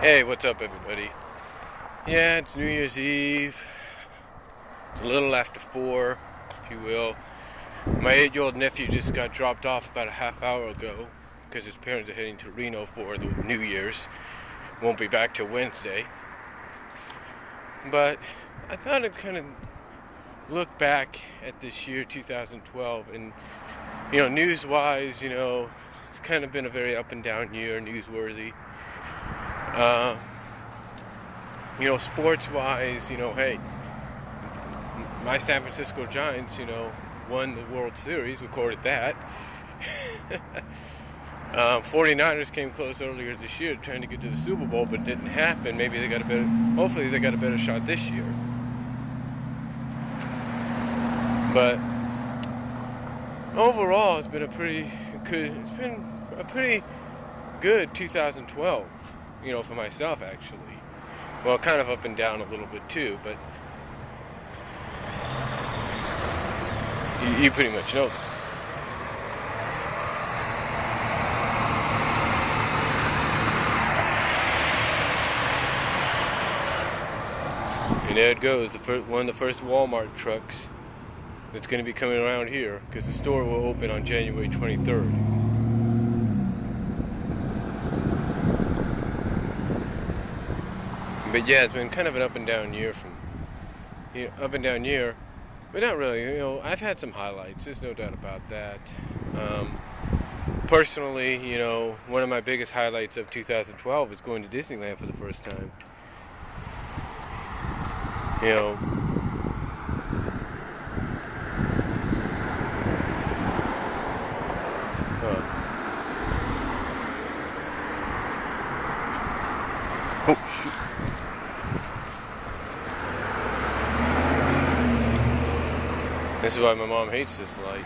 Hey, what's up, everybody? Yeah, it's New Year's Eve. It's a little after 4, if you will. My 8-year-old nephew just got dropped off about a half hour ago because his parents are heading to Reno for the New Year's. Won't be back till Wednesday. But I thought I'd kind of look back at this year, 2012, and, news-wise, it's kind of been a very up and down year, newsworthy. Sports-wise, hey, my San Francisco Giants, won the World Series, recorded that. 49ers came close earlier this year trying to get to the Super Bowl, but it didn't happen. Hopefully they got a better shot this year. But overall, it's been a pretty good 2012, for myself, actually. Well, kind of up and down a little bit too, but you pretty much know that. And there it goes, one of the first Walmart trucks that's going to be coming around here, because the store will open on January 23rd. But yeah, it's been kind of an up and down year but not really. I've had some highlights. There's no doubt about that. Personally, one of my biggest highlights of 2012 was going to Disneyland for the first time. Oh, shoot. This is why my mom hates this light.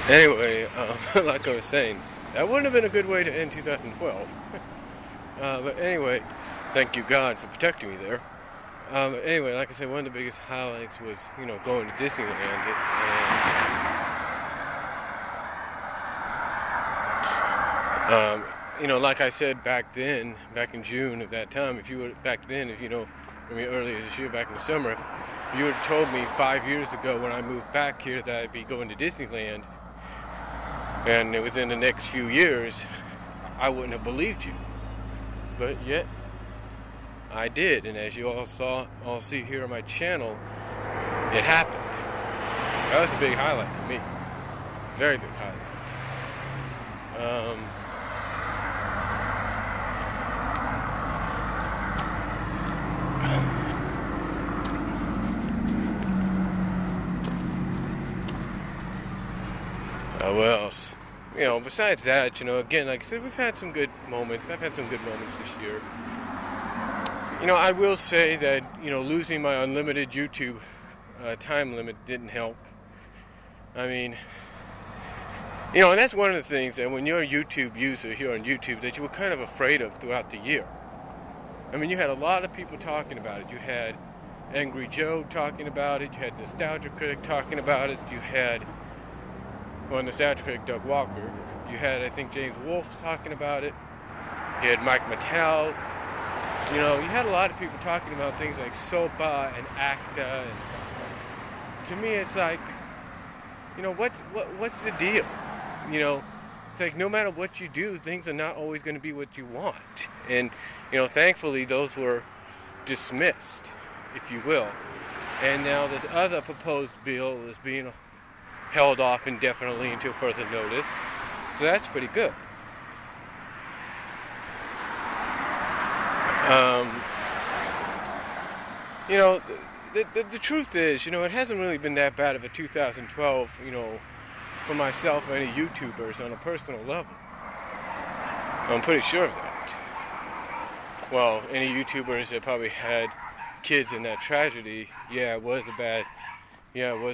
Anyway, like I was saying, that wouldn't have been a good way to end 2012. But anyway, thank you God for protecting me there. Anyway, like I said, one of the biggest highlights was, going to Disneyland. Like I said back in June of that time, earlier this year, back in the summer, if you had told me 5 years ago when I moved back here that I'd be going to Disneyland, and within the next few years, I wouldn't have believed you. But yet, I did, and as you all see here on my channel, it happened. That was a big highlight for me. Very big highlight. What else? Besides that, again, like I said, we've had some good moments. I've had some good moments this year. I will say that, losing my unlimited YouTube time limit didn't help. I mean, and that's one of the things that when you're a YouTube user here on YouTube that you were kind of afraid of throughout the year. I mean, you had a lot of people talking about it. You had Angry Joe talking about it. You had Nostalgia Critic talking about it. You had, Nostalgia Critic Doug Walker. You had, I think, James Wolfe talking about it. You had Mike Mattel. You had a lot of people talking about things like SOPA and ACTA. And to me, it's like, what's the deal? It's like no matter what you do, things are not always going to be what you want. And, thankfully, those were dismissed, if you will. And now this other proposed bill is being held off indefinitely until further notice. So that's pretty good. The truth is, it hasn't really been that bad of a 2012, for myself or any YouTubers on a personal level. I'm pretty sure of that. Well, any YouTubers that probably had kids in that tragedy, it was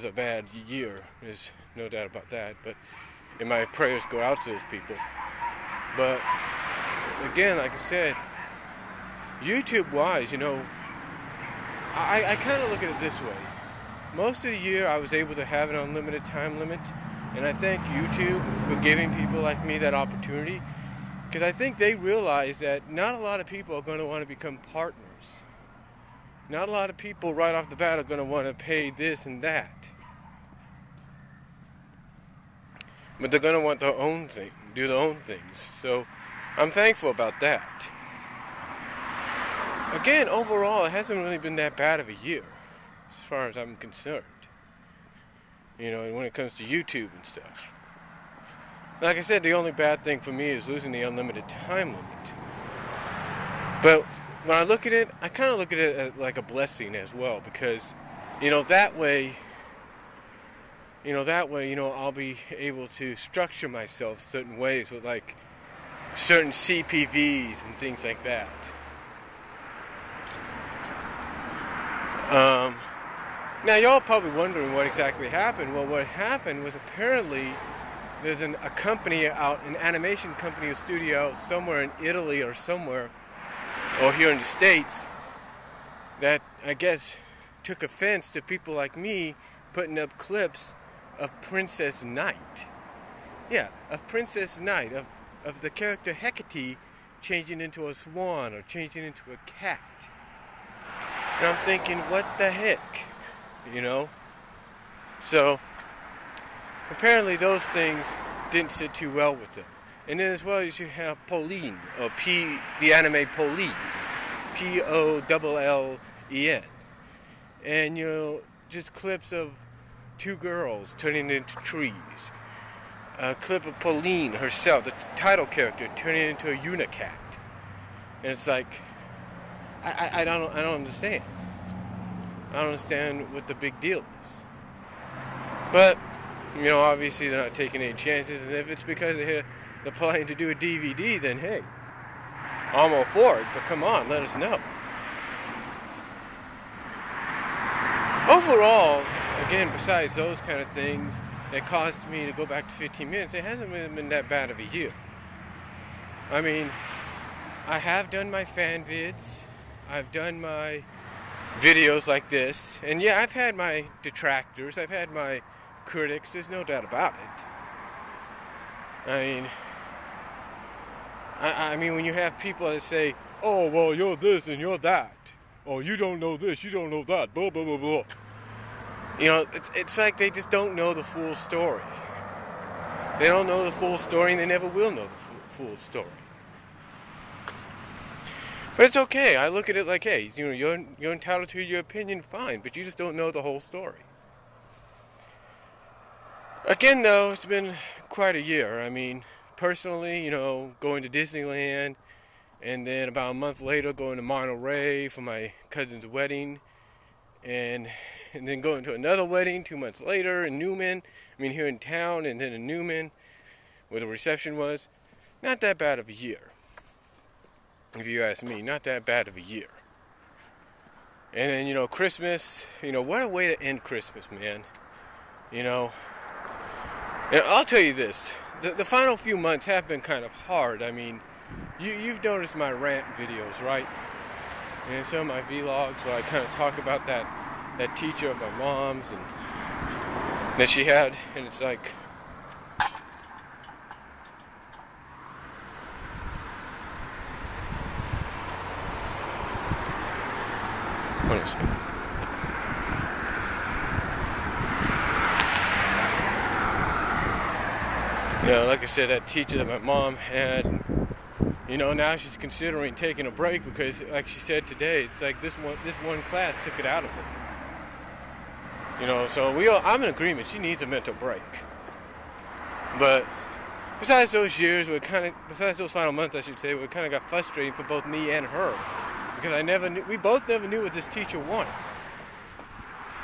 a bad year. There's no doubt about that. And my prayers go out to those people. But again, like I said, YouTube-wise, I kind of look at it this way. most of the year I was able to have an unlimited time limit, and I thank YouTube for giving people like me that opportunity, because I think they realize that not a lot of people are going to want to become partners. Not a lot of people right off the bat are going to want to pay this and that. But they're going to want their own thing, do their own things. So I'm thankful about that. Again, overall, it hasn't really been that bad of a year, as far as I'm concerned. You know, when it comes to YouTube and stuff. Like I said, the only bad thing for me is losing the unlimited time limit. But when I look at it, I kind of look at it as like a blessing as well, because, that way, I'll be able to structure myself certain ways with like certain CPVs and things like that. Now y'all probably wondering what exactly happened. Well, what happened was apparently there's a company out, an animation company, a studio out somewhere in Italy or somewhere, or here in the States, that I guess took offense to people like me putting up clips of Princess Knight. Yeah, of Princess Knight, of the character Hecate changing into a swan or changing into a cat. And I'm thinking, what the heck? So, apparently those things didn't sit too well with them. And then as well as you have Pauline, or the anime Pauline, Pollen. And, just clips of two girls turning into trees. A clip of Pauline herself, the title character, turning into a unicat. And it's like, I don't understand. I don't understand what the big deal is. But, obviously they're not taking any chances, and if it's because they're planning to do a DVD, then hey, I'm all for it, but come on, let us know. Overall, again, besides those kind of things that caused me to go back to 15 minutes, it hasn't really been that bad of a year. I mean, I have done my fan vids, I've done my videos like this, and yeah, I've had my detractors, I've had my critics, there's no doubt about it. I mean, when you have people that say, oh, well, you're this and you're that, oh, you don't know this, you don't know that, blah, blah, blah, blah. It's like they just don't know the full story. They don't know the full story, and they never will know the full story. But it's okay. I look at it like, hey, you're entitled to your opinion, fine, but you just don't know the whole story. Again, though, it's been quite a year. I mean, personally, going to Disneyland, and then about a month later going to Monterey for my cousin's wedding, and then going to another wedding 2 months later in Newman, here in town, and then in Newman, where the reception was. Not that bad of a year. If you ask me, not that bad of a year. And then, Christmas, what a way to end Christmas, man. And I'll tell you this, the final few months have been kind of hard. I mean, you've noticed my rant videos, right? And some of my vlogs where I kind of talk about that teacher of my mom's and that she had, and it's like, what is it? Like I said, that teacher that my mom had, now she's considering taking a break because, like she said today, it's like this one class took it out of her. So I'm in agreement. She needs a mental break. But besides those years, besides those final months, I should say, it kind of got frustrating for both me and her because we both never knew what this teacher wanted.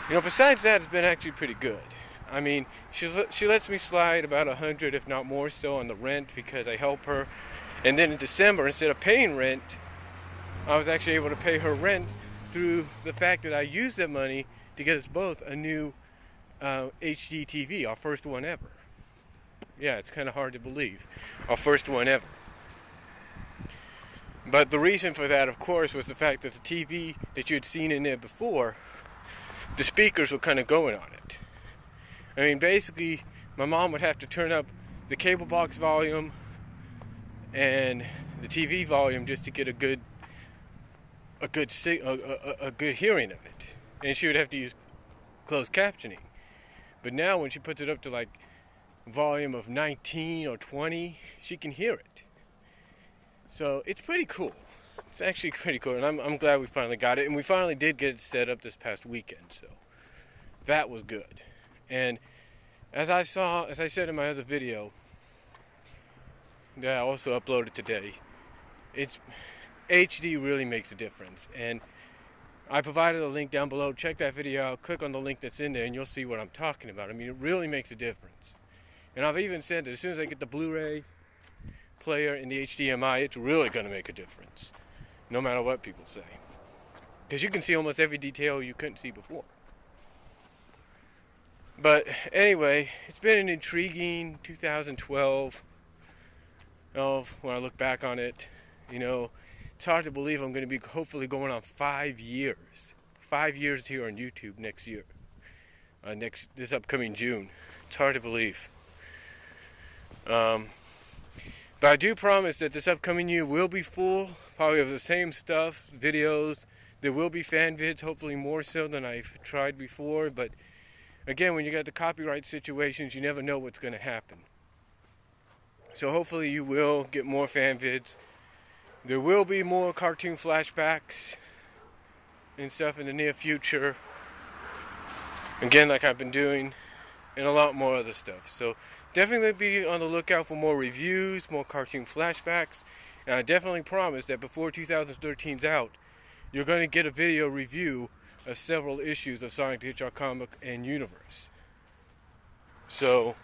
Besides that, it's been actually pretty good. I mean, she lets me slide about $100, if not more so, on the rent because I help her. And then in December, instead of paying rent, I was actually able to pay her rent through the fact that I used that money to get us both a new HD TV, our first one ever. Yeah, it's kind of hard to believe. Our first one ever. But the reason for that, of course, was the fact that the TV that you had seen in there before the speakers were kind of going on it. I mean, basically, my mom would have to turn up the cable box volume and the TV volume just to get a good hearing of it, and she would have to use closed captioning. But now, when she puts it up to like volume of 19 or 20, she can hear it. So it's pretty cool. It's actually pretty cool, and I'm glad we finally got it, and we finally did get it set up this past weekend. So that was good. And as I said in my other video that I also uploaded today, it's HD really makes a difference. And I provided a link down below. Check that video out. Click on the link that's in there, and you'll see what I'm talking about. I mean, it really makes a difference. And I've even said that as soon as I get the Blu-ray player and the HDMI, it's really going to make a difference, no matter what people say. Because you can see almost every detail you couldn't see before. But anyway, it's been an intriguing 2012. When I look back on it, it's hard to believe I'm going to be hopefully going on 5 years. 5 years here on YouTube next year. This upcoming June. It's hard to believe. But I do promise that this upcoming year will be full, probably of the same stuff, videos. There will be fan vids, hopefully more so than I've tried before. But again, when you got the copyright situations, you never know what's going to happen. So hopefully you will get more fan vids. There will be more cartoon flashbacks and stuff in the near future. Again, like I've been doing, and a lot more other stuff. So definitely be on the lookout for more reviews, more cartoon flashbacks. And I definitely promise that before 2013's out, you're going to get a video review of several issues of Sonic the Hedgehog comic and universe. So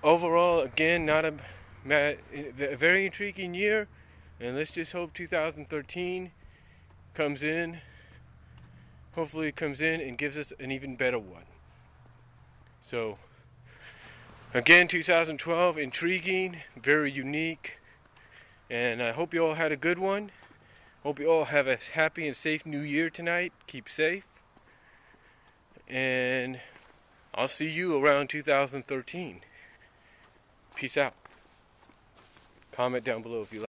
overall, again, not a very intriguing year, and let's just hope 2013 comes in. Hopefully it comes in and gives us an even better one. So again, 2012, intriguing, very unique, and I hope you all had a good one. Hope you all have a happy and safe new year tonight. Keep safe, and I'll see you around 2013. Peace out. Comment down below if you like.